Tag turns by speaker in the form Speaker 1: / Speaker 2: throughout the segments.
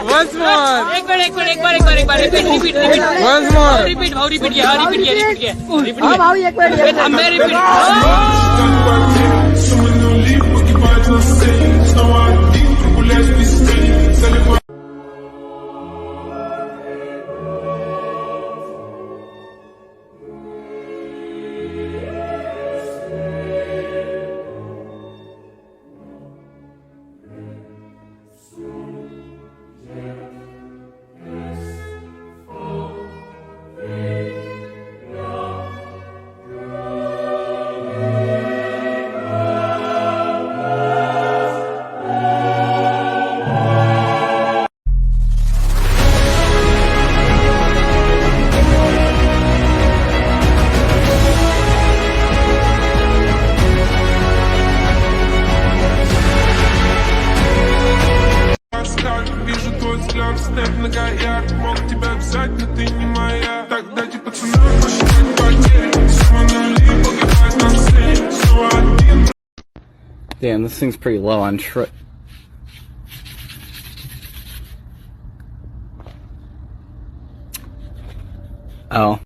Speaker 1: Once more.
Speaker 2: एक बार repeat
Speaker 1: Once more.
Speaker 2: Repeat किया
Speaker 3: हाँ भाई एक minute
Speaker 2: repeat
Speaker 4: Вижу твой взгляд, степ многоярд. Мог тебя взять, но ты не моя. Так дайте пацанам посчитать потери. Снова нули, погибать на сцене. Снова один.
Speaker 5: Damn, this thing's pretty low on Oh.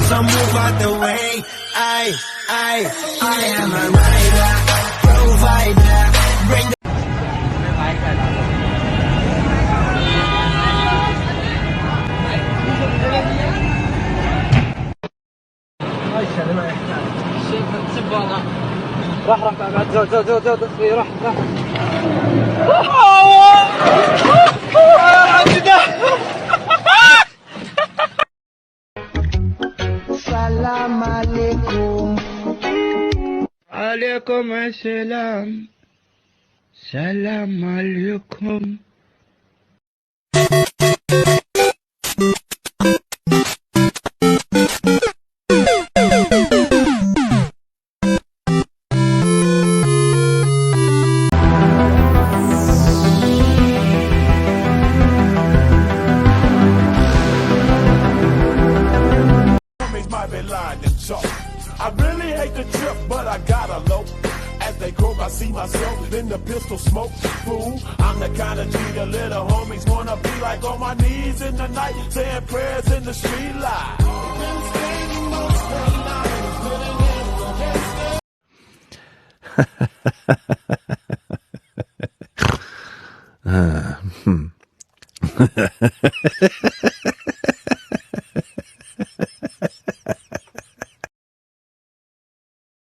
Speaker 6: So move out the way. I am a rider, provider. Bring the Salam alaikum.
Speaker 7: Alaikum assalam. Salam alaikum.
Speaker 4: I really hate the trip, but I gotta low. As they croak, I see myself in the pistol smoke. Fool, I'm the kind of G the little homies wanna be like on my knees in the night, saying prayers in the street light.